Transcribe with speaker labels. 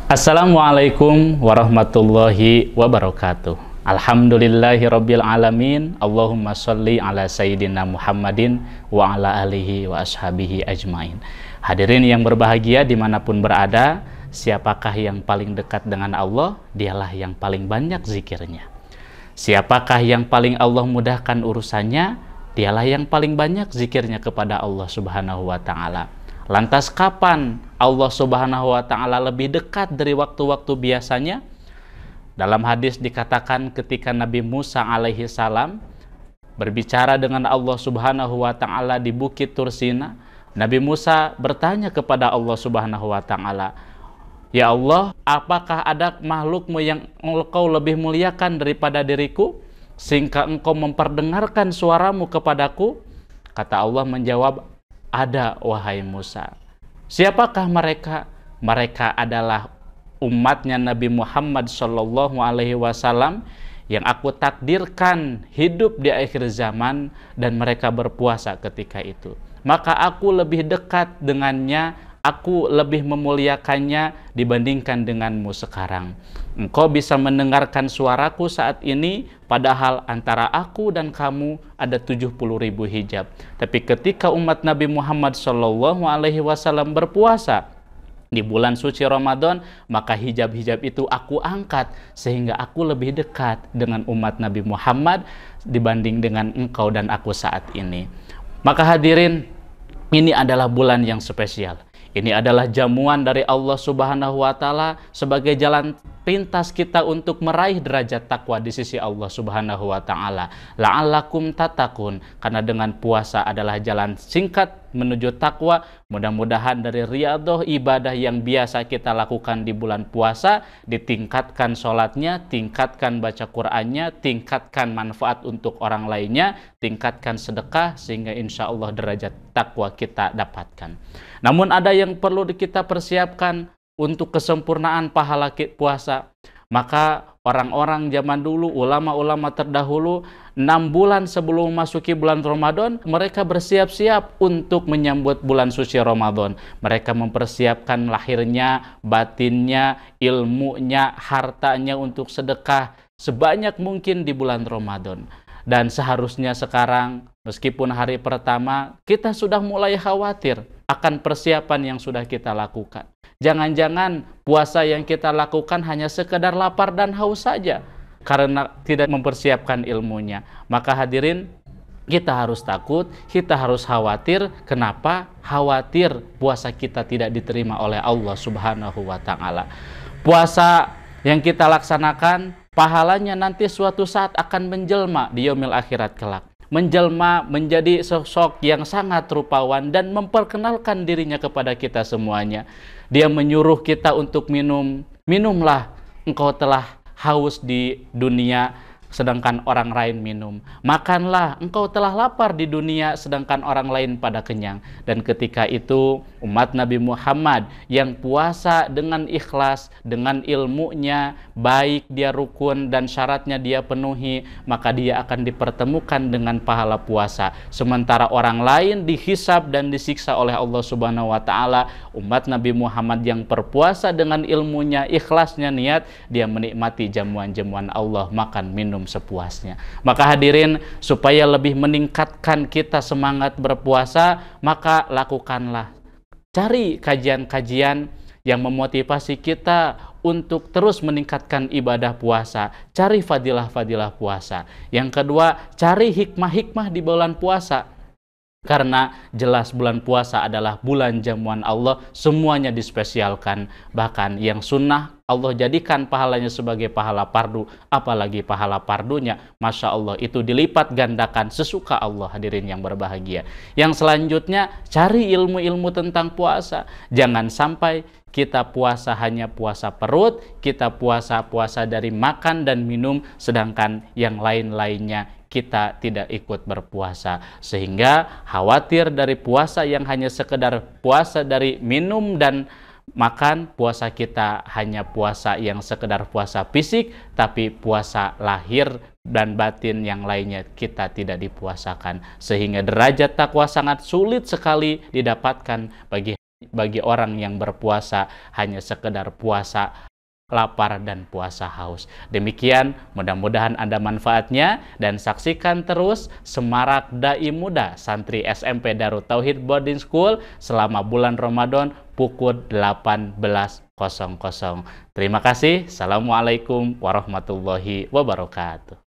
Speaker 1: Assalamualaikum warahmatullahi wabarakatuh. Alhamdulillahirabbil alamin. Allahumma sholli ala sayyidina Muhammadin wa ala alihi wa ashabihi ajmain. Hadirin yang berbahagia dimanapun berada, siapakah yang paling dekat dengan Allah? Dialah yang paling banyak zikirnya. Siapakah yang paling Allah mudahkan urusannya? Dialah yang paling banyak zikirnya kepada Allah Subhanahu wa ta'ala. Lantas kapan Allah Subhanahu wa ta'ala lebih dekat dari waktu-waktu biasanya? Dalam hadis dikatakan ketika Nabi Musa alaihi salam berbicara dengan Allah Subhanahu wa ta'ala di Bukit Tursina, Nabi Musa bertanya kepada Allah Subhanahu wa ta'ala, "Ya Allah, apakah ada makhlukmu yang engkau lebih muliakan daripada diriku, sehingga engkau memperdengarkan suaramu kepadaku?" Kata Allah menjawab, "Ada, wahai Musa." Siapakah mereka? Mereka adalah umatnya Nabi Muhammad Shallallahu Alaihi Wasallam yang aku takdirkan hidup di akhir zaman dan mereka berpuasa ketika itu. Maka aku lebih dekat dengannya, aku lebih memuliakannya dibandingkan denganmu sekarang. Engkau bisa mendengarkan suaraku saat ini, padahal antara aku dan kamu ada 70.000 hijab. Tapi ketika umat Nabi Muhammad SAW berpuasa di bulan suci Ramadan, maka hijab-hijab itu aku angkat sehingga aku lebih dekat dengan umat Nabi Muhammad dibanding dengan engkau dan aku saat ini. Maka hadirin, ini adalah bulan yang spesial. Ini adalah jamuan dari Allah Subhanahu wa ta'ala sebagai jalan pintas kita untuk meraih derajat takwa di sisi Allah Subhanahu wa ta'ala. La'allakum tatakun, karena dengan puasa adalah jalan singkat menuju takwa. Mudah-mudahan dari riyadhah ibadah yang biasa kita lakukan di bulan puasa, ditingkatkan sholatnya, tingkatkan baca Qur'annya, tingkatkan manfaat untuk orang lainnya, tingkatkan sedekah, sehingga insya Allah derajat takwa kita dapatkan. Namun ada yang perlu kita persiapkan untuk kesempurnaan pahala puasa. Maka orang-orang zaman dulu, ulama-ulama terdahulu, 6 bulan sebelum memasuki bulan Ramadan, mereka bersiap-siap untuk menyambut bulan suci Ramadan. Mereka mempersiapkan lahirnya, batinnya, ilmunya, hartanya untuk sedekah sebanyak mungkin di bulan Ramadan. Dan seharusnya sekarang, meskipun hari pertama, kita sudah mulai khawatir akan persiapan yang sudah kita lakukan. Jangan-jangan puasa yang kita lakukan hanya sekedar lapar dan haus saja karena tidak mempersiapkan ilmunya. Maka hadirin, kita harus takut, kita harus khawatir. Kenapa? Khawatir puasa kita tidak diterima oleh Allah Subhanahu wa ta'ala. Puasa yang kita laksanakan, pahalanya nanti suatu saat akan menjelma di yaumil akhirat kelak. Menjelma menjadi sosok yang sangat rupawan dan memperkenalkan dirinya kepada kita semuanya. Dia menyuruh kita untuk minum. Minumlah, engkau telah haus di dunia sedangkan orang lain minum. Makanlah, engkau telah lapar di dunia sedangkan orang lain pada kenyang. Dan ketika itu umat Nabi Muhammad yang puasa dengan ikhlas, dengan ilmunya baik, dia rukun dan syaratnya dia penuhi, maka dia akan dipertemukan dengan pahala puasa. Sementara orang lain dihisab dan disiksa oleh Allah Subhanahu wa ta'ala, umat Nabi Muhammad yang berpuasa dengan ilmunya, ikhlasnya niat, dia menikmati jamuan-jamuan Allah, makan minum sepuasnya. Maka hadirin, supaya lebih meningkatkan kita semangat berpuasa, maka lakukanlah, cari kajian-kajian yang memotivasi kita untuk terus meningkatkan ibadah puasa. Cari fadilah-fadilah puasa. Yang kedua, cari hikmah-hikmah di bulan puasa. Karena jelas bulan puasa adalah bulan jamuan Allah, semuanya dispesialkan. Bahkan yang sunnah Allah jadikan pahalanya sebagai pahala fardu, apalagi pahala fardunya, Masya Allah, itu dilipat gandakan sesuka Allah, hadirin yang berbahagia. Yang selanjutnya, cari ilmu-ilmu tentang puasa. Jangan sampai kita puasa hanya puasa perut, kita puasa dari makan dan minum, sedangkan yang lain-lainnya kita tidak ikut berpuasa. Sehingga khawatir dari puasa yang hanya sekedar puasa dari minum dan makan, puasa kita hanya puasa yang sekedar puasa fisik, tapi puasa lahir dan batin yang lainnya kita tidak dipuasakan. Sehingga derajat takwa sangat sulit sekali didapatkan bagi bagi orang yang berpuasa hanya sekedar puasa lapar dan puasa haus. Demikian, mudah-mudahan ada manfaatnya dan saksikan terus Semarak Dai Muda Santri SMP Darut Tauhid Boarding School selama bulan Ramadan pukul 18.00. Terima kasih. Assalamualaikum warahmatullahi wabarakatuh.